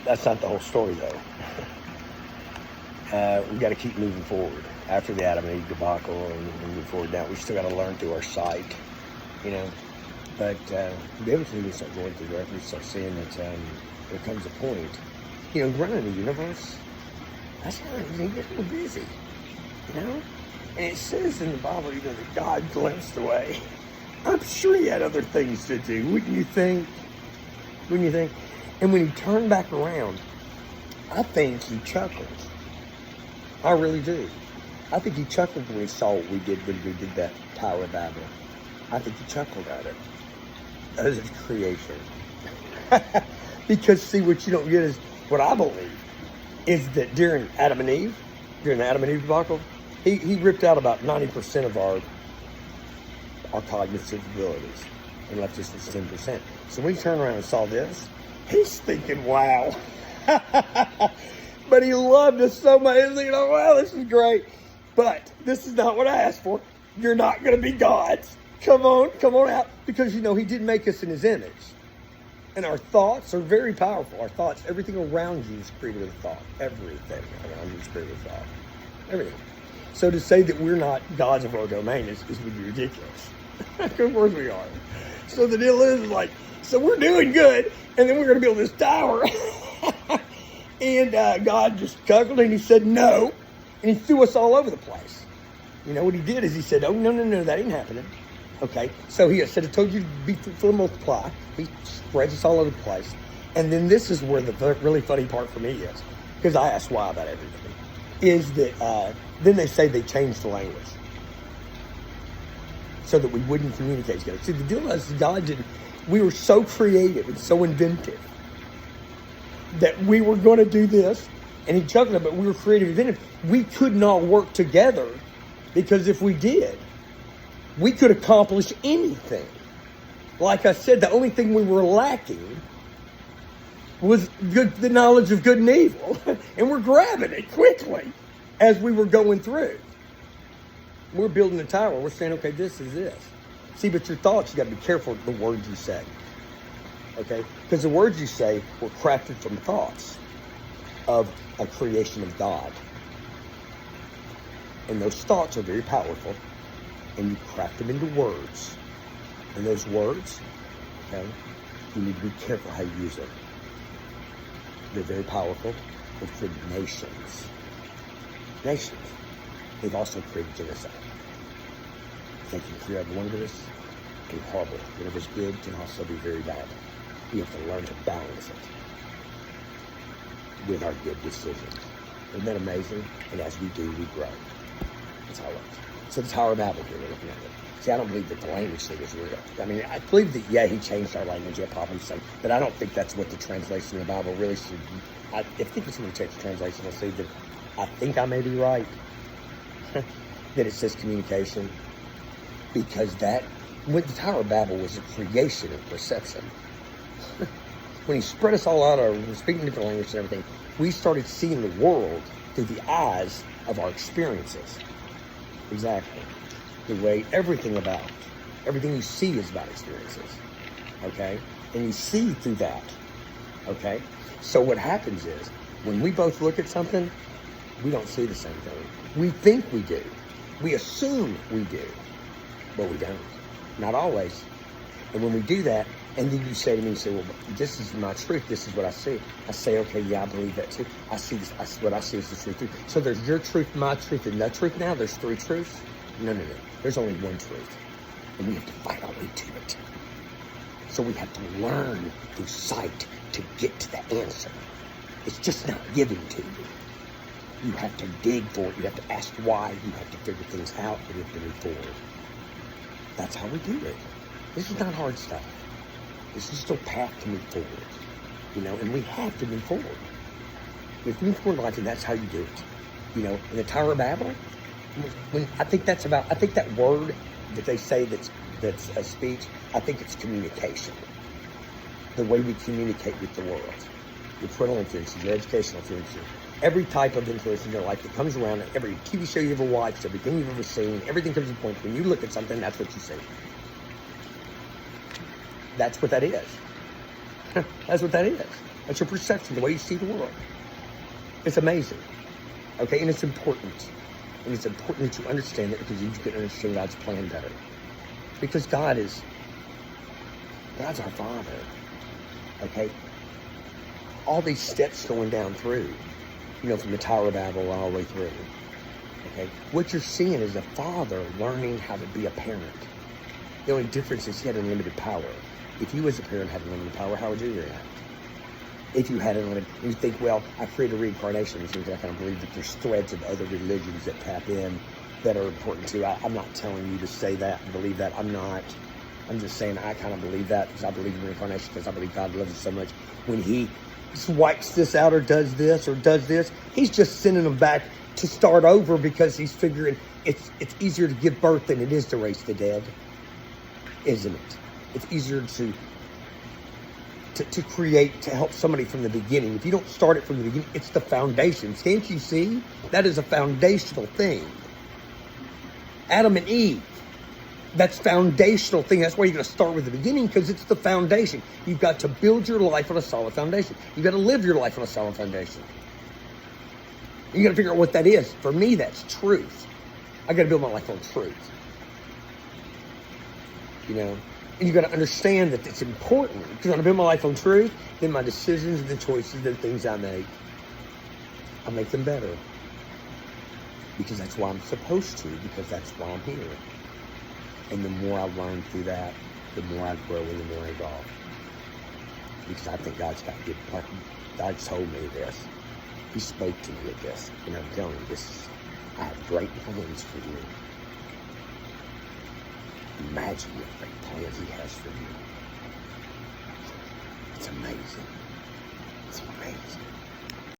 that's not the whole story, though. We got to keep moving forward after the Adam and Eve debacle, and move forward. Now we still got to learn through our sight, you know. But eventually we start going through that. We start seeing that there comes a point, you know, running the universe. That's how it gets real busy, you know. And it says in the Bible, you know, that God glanced away. I'm sure he had other things to do, wouldn't you think? Wouldn't you think? And when he turned back around, I think he chuckled. I really do. I think he chuckled when he saw what we did when we did that Tower of Babel. I think he chuckled at it. As a creation. Because, see, what you don't get is, what I believe, is that during the Adam and Eve debacle, he ripped out about 90% of our cognitive abilities and left us with 10%. So when he turned around and saw this, he's thinking, wow. But he loved us so much. He's thinking, oh, wow, this is great. But this is not what I asked for. You're not going to be gods. Come on out. Because, you know, he did make us in his image. And our thoughts are very powerful. Our thoughts, everything around you is created with a thought. Everything around you is created with a thought. Everything. So to say that we're not gods of our domain is would be ridiculous. Of course we are. So the deal is like, so we're doing good, and then we're going to build this tower. And God just chuckled and he said no, and he threw us all over the place. You know what he did is he said, oh, no, that ain't happening. Okay, so he said, I told you to be fruitful and multiply. He spreads us all over the place. And then this is where the really funny part for me is, because I ask why about everything, is that then they say they changed the language so that we wouldn't communicate together. See, the deal is God didn't, we were so creative and so inventive that we were going to do this, and he chuckled, but we were creative and inventive. We could not work together, because if we did, we could accomplish anything. Like I said, the only thing we were lacking was the knowledge of good and evil. And we're grabbing it quickly as we were going through. We're building a tower. We're saying, okay, this is this. See, but your thoughts, you got to be careful with the words you say. Okay? Because the words you say were crafted from thoughts of a creation of God. And those thoughts are very powerful. And you craft them into words. And those words, okay, you need to be careful how you use them. They're very powerful. They've created nations. Nations. They've also created genocide. They can create wondrous and horrible. Whatever's good can also be very bad. We have to learn to balance it with our good decisions. Isn't that amazing? And as we do, we grow. That's how it works. So the Tower of Babel here, we're looking at it. See, I don't believe that the language thing is real. I mean, I believe that, yeah, he changed our language, yeah, probably some, but I don't think that's what the translation of the Bible really should be. I think it's going to check the translation. I'll see that I think I may be right, that it says communication, because that, when the Tower of Babel was a creation of perception. When he spread us all out, speaking different languages and everything, we started seeing the world through the eyes of our experiences. Exactly. The way everything you see is about experiences. Okay? And you see through that. Okay? So what happens is, when we both look at something, we don't see the same thing. We think we do. We assume we do. But we don't. Not always. And when we do that, and then you say to me, you say, well, this is my truth. This is what I see. I say, okay, yeah, I believe that too. I see this. What I see is the truth too. So there's your truth, my truth, and that truth now. There's three truths. No. There's only one truth. And we have to fight our way to it. So we have to learn through sight to get to the answer. It's just not given to you. You have to dig for it. You have to ask why. You have to figure things out. And you have to move forward. That's how we do it. This is not hard stuff. This is still a path to move forward. You know, and we have to move forward. We have to move forward like, and that's how you do it. You know, in the Tower of Babel, I think that word that they say that's a speech, I think it's communication. The way we communicate with the world. Your parental influences, your educational influences, every type of influence in your life that comes around, every TV show you ever watched, everything you've ever seen, everything comes to a point when you look at something, that's what you see. That's what that is. That's what that is. That's your perception, the way you see the world. It's amazing. Okay, and it's important. And it's important that you understand it because you can understand God's plan better. Because God's our Father. Okay? All these steps going down through, from the Tower of Babel all the way through. Okay? What you're seeing is a father learning how to be a parent. The only difference is he had unlimited power. If you as a parent had unlimited power, how would you react? If you had unlimited, you think, well, I created reincarnation, which means I kind of believe that there's threads of other religions that tap in that are important too. I'm not telling you to say that and believe that. I'm not. I'm just saying I kind of believe that because I believe in reincarnation because I believe God loves us so much. When he wipes this out or does this, he's just sending them back to start over because he's figuring it's easier to give birth than it is to raise the dead, isn't it? It's easier to create, to help somebody from the beginning. If you don't start it from the beginning, it's the foundations. Can't you see? That is a foundational thing. Adam and Eve, that's foundational thing. That's why you're going to start with the beginning, because it's the foundation. You've got to build your life on a solid foundation. You've got to live your life on a solid foundation. You got to figure out what that is. For me, that's truth. I got to build my life on truth. And you got to understand that it's important. Because when I build my life on truth, then my decisions and the choices, the things I make them better. Because that's why I'm supposed to. Because that's why I'm here. And the more I learn through that, the more I grow and the more I evolve. Because I think God's got good plan. God told me this. He spoke to me of this. And I'm telling you, I have great plans for you. Imagine what great plans he has for you. It's amazing.